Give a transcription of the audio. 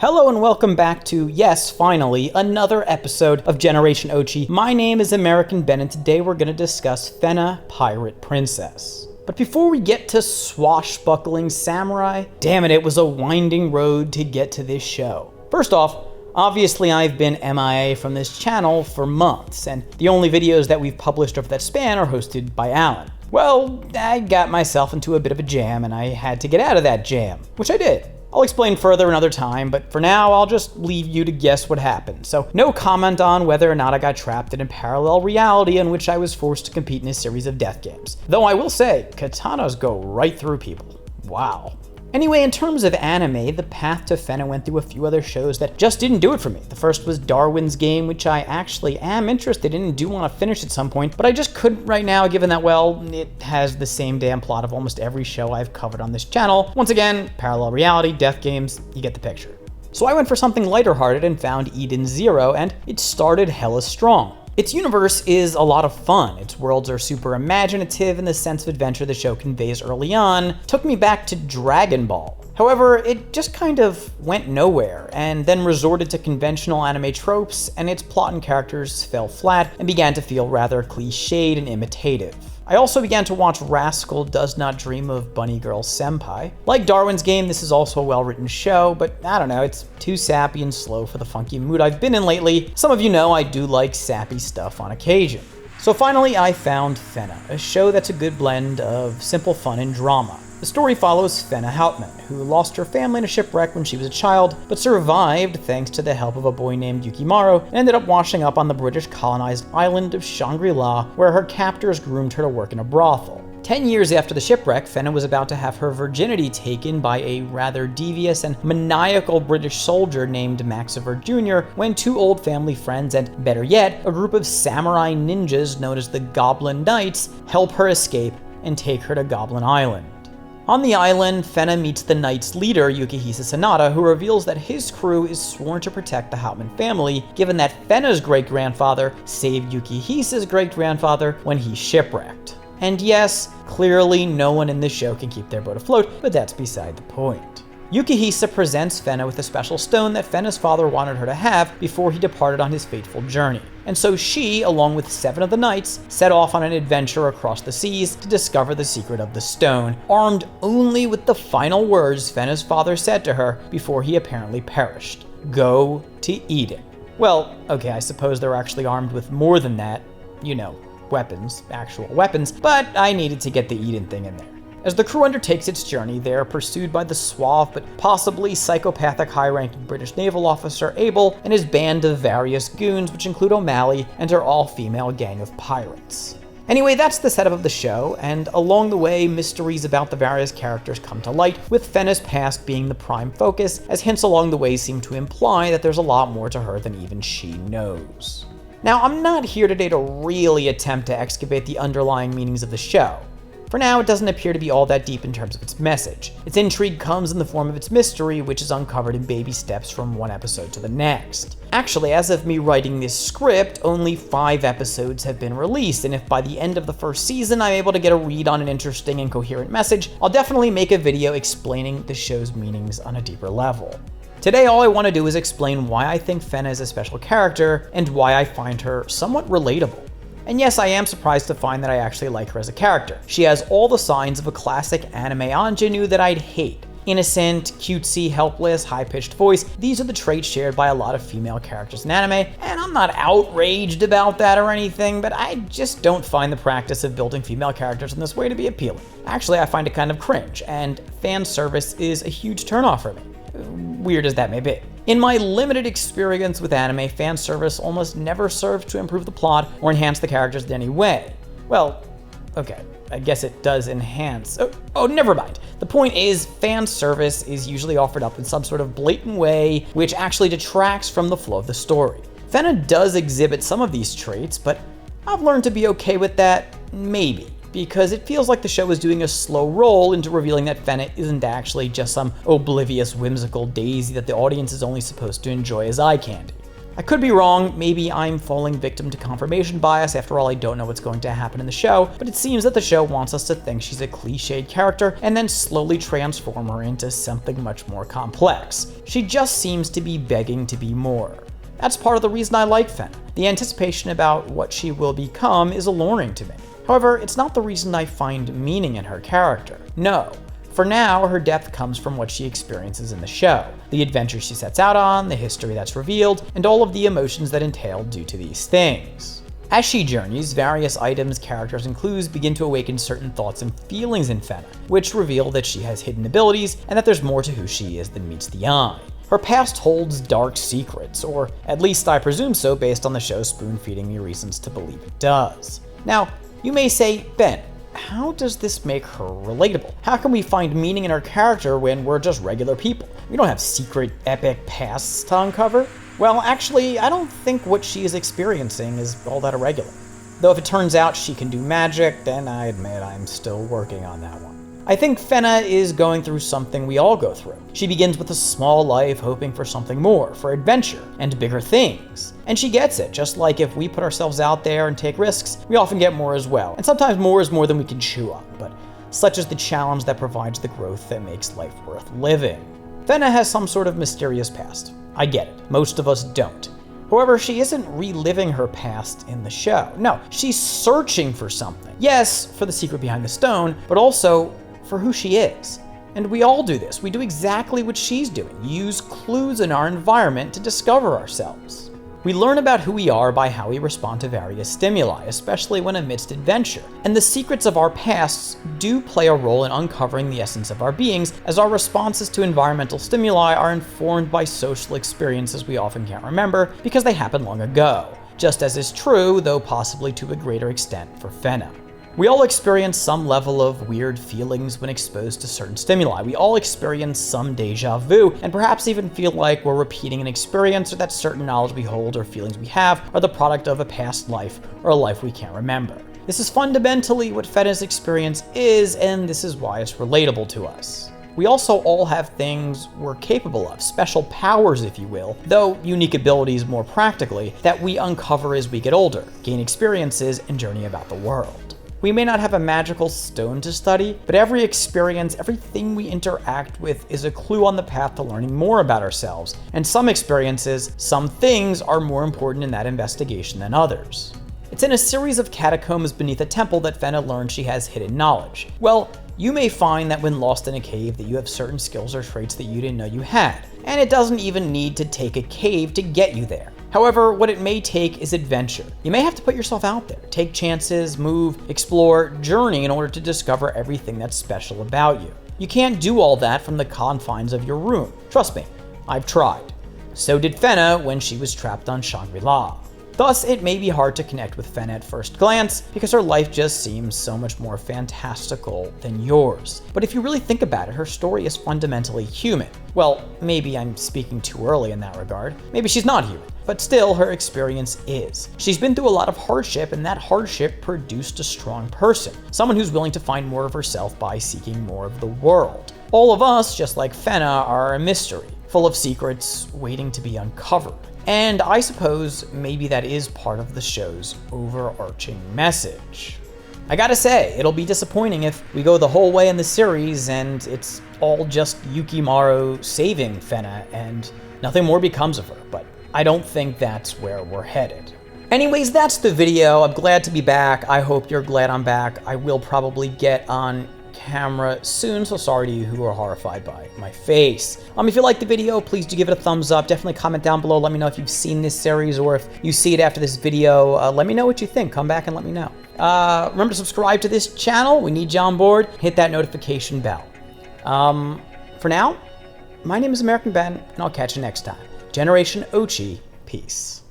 Hello and welcome back to, yes, finally, another episode of Generation Ochi. My name is American Ben and today we're going to discuss Fena, Pirate Princess. But before we get to swashbuckling samurai, damn it was a winding road to get to this show. First off, obviously I've been MIA from this channel for months, and the only videos that we've published over that span are hosted by Alan. Well, I got myself into a bit of a jam and I had to get out of that jam, which I did. I'll explain further another time, but for now, I'll just leave you to guess what happened. So no comment on whether or not I got trapped in a parallel reality in which I was forced to compete in a series of death games. Though I will say, katanas go right through people. Wow. Anyway, in terms of anime, the path to Fena went through a few other shows that just didn't do it for me. The first was Darwin's Game, which I actually am interested in and do want to finish at some point, but I just couldn't right now, given that, well, it has the same damn plot of almost every show I've covered on this channel. Once again, parallel reality, death games, you get the picture. So I went for something lighter hearted and found Eden Zero, and it started hella strong. Its universe is a lot of fun. Its worlds are super imaginative, and the sense of adventure the show conveys early on took me back to Dragon Ball. However, it just kind of went nowhere, and then resorted to conventional anime tropes, and its plot and characters fell flat and began to feel rather cliched and imitative. I also began to watch Rascal Does Not Dream of Bunny Girl Senpai. Like Darwin's Game, this is also a well-written show, but I don't know, it's too sappy and slow for the funky mood I've been in lately. Some of you know I do like sappy stuff on occasion. So finally, I found Fena, a show that's a good blend of simple fun and drama. The story follows Fena Hauptmann, who lost her family in a shipwreck when she was a child, but survived thanks to the help of a boy named Yukimaru, and ended up washing up on the British colonized island of Shangri-La, where her captors groomed her to work in a brothel. 10 years after the shipwreck, Fena was about to have her virginity taken by a rather devious and maniacal British soldier named Maxiver Jr. when two old family friends and, better yet, a group of samurai ninjas known as the Goblin Knights help her escape and take her to Goblin Island. On the island, Fena meets the Knight's leader, Yukihisa Sanada, who reveals that his crew is sworn to protect the Hauptmann family, given that Fena's great-grandfather saved Yukihisa's great-grandfather when he shipwrecked. And yes, clearly no one in this show can keep their boat afloat, but that's beside the point. Yukihisa presents Fena with a special stone that Fena's father wanted her to have before he departed on his fateful journey. And so she, along with 7 of the knights, set off on an adventure across the seas to discover the secret of the stone, armed only with the final words Fena's father said to her before he apparently perished. Go to Eden. Well, okay, I suppose they're actually armed with more than that. You know, weapons, actual weapons, but I needed to get the Eden thing in there. As the crew undertakes its journey, they are pursued by the suave but possibly psychopathic high-ranking British naval officer Abel and his band of various goons, which include O'Malley and her all-female gang of pirates. Anyway, that's the setup of the show, and along the way, mysteries about the various characters come to light, with Fena's past being the prime focus, as hints along the way seem to imply that there's a lot more to her than even she knows. Now, I'm not here today to really attempt to excavate the underlying meanings of the show. For now, it doesn't appear to be all that deep in terms of its message. Its intrigue comes in the form of its mystery, which is uncovered in baby steps from one episode to the next. Actually, as of me writing this script, only 5 episodes have been released, and if by the end of the first season I'm able to get a read on an interesting and coherent message, I'll definitely make a video explaining the show's meanings on a deeper level. Today, all I want to do is explain why I think Fena is a special character, and why I find her somewhat relatable. And yes, I am surprised to find that I actually like her as a character. She has all the signs of a classic anime ingenue that I'd hate. Innocent, cutesy, helpless, high-pitched voice, these are the traits shared by a lot of female characters in anime, and I'm not outraged about that or anything, but I just don't find the practice of building female characters in this way to be appealing. Actually, I find it kind of cringe, and fan service is a huge turnoff for me. Weird as that may be. In my limited experience with anime, fan service almost never serves to improve the plot or enhance the characters in any way. Well, okay, I guess it does enhance. Oh, never mind. The point is, fan service is usually offered up in some sort of blatant way, which actually detracts from the flow of the story. Fena does exhibit some of these traits, but I've learned to be okay with that, maybe. Because it feels like the show is doing a slow roll into revealing that Fena isn't actually just some oblivious, whimsical daisy that the audience is only supposed to enjoy as eye candy. I could be wrong, maybe I'm falling victim to confirmation bias. After all, I don't know what's going to happen in the show, but it seems that the show wants us to think she's a cliched character and then slowly transform her into something much more complex. She just seems to be begging to be more. That's part of the reason I like Fena. The anticipation about what she will become is alluring to me. However, it's not the reason I find meaning in her character. No. For now, her depth comes from what she experiences in the show, the adventure she sets out on, the history that's revealed, and all of the emotions that entail due to these things. As she journeys, various items, characters, and clues begin to awaken certain thoughts and feelings in Fena, which reveal that she has hidden abilities and that there's more to who she is than meets the eye. Her past holds dark secrets, or at least I presume so based on the show spoon-feeding me reasons to believe it does. Now, you may say, Ben, how does this make her relatable? How can we find meaning in her character when we're just regular people? We don't have secret, epic pasts to uncover. Well, actually, I don't think what she is experiencing is all that irregular. Though if it turns out she can do magic, then I admit I'm still working on that one. I think Fena is going through something we all go through. She begins with a small life, hoping for something more, for adventure, and bigger things. And she gets it, just like if we put ourselves out there and take risks, we often get more as well. And sometimes more is more than we can chew on, but such is the challenge that provides the growth that makes life worth living. Fena has some sort of mysterious past. I get it, most of us don't. However, she isn't reliving her past in the show. No, she's searching for something. Yes, for the secret behind the stone, but also for who she is. And we all do this. We do exactly what she's doing. Use clues in our environment to discover ourselves. We learn about who we are by how we respond to various stimuli, especially when amidst adventure. And the secrets of our pasts do play a role in uncovering the essence of our beings, as our responses to environmental stimuli are informed by social experiences we often can't remember because they happened long ago. Just as is true, though possibly to a greater extent, for Fena. We all experience some level of weird feelings when exposed to certain stimuli. We all experience some deja vu, and perhaps even feel like we're repeating an experience, or that certain knowledge we hold or feelings we have are the product of a past life or a life we can't remember. This is fundamentally what Fena's experience is, and this is why it's relatable to us. We also all have things we're capable of, special powers if you will, though unique abilities more practically, that we uncover as we get older, gain experiences, and journey about the world. We may not have a magical stone to study, but every experience, everything we interact with is a clue on the path to learning more about ourselves. And some experiences, some things are more important in that investigation than others. It's in a series of catacombs beneath a temple that Fena learns she has hidden knowledge. Well, you may find that when lost in a cave that you have certain skills or traits that you didn't know you had. And it doesn't even need to take a cave to get you there. However, what it may take is adventure. You may have to put yourself out there, take chances, move, explore, journey in order to discover everything that's special about you. You can't do all that from the confines of your room. Trust me, I've tried. So did Fena when she was trapped on Shangri-La. Thus, it may be hard to connect with Fena at first glance because her life just seems so much more fantastical than yours. But if you really think about it, her story is fundamentally human. Well, maybe I'm speaking too early in that regard. Maybe she's not human, but still her experience is. She's been through a lot of hardship, and that hardship produced a strong person, someone who's willing to find more of herself by seeking more of the world. All of us, just like Fena, are a mystery, full of secrets waiting to be uncovered. And I suppose maybe that is part of the show's overarching message. I gotta say, it'll be disappointing if we go the whole way in the series and it's all just Yukimaru saving Fena and nothing more becomes of her, but I don't think that's where we're headed. Anyways, that's the video. I'm glad to be back. I hope you're glad I'm back. I will probably get on camera soon, so sorry to you who are horrified by my face. If you liked the video, please do give it a thumbs up. Definitely comment down below. Let me know if you've seen this series or if you see it after this video. Let me know what you think. Come back and let me know. Remember to subscribe to this channel. We need you on board. Hit that notification bell. For now, my name is American Ben, and I'll catch you next time. Generation Ochi, peace.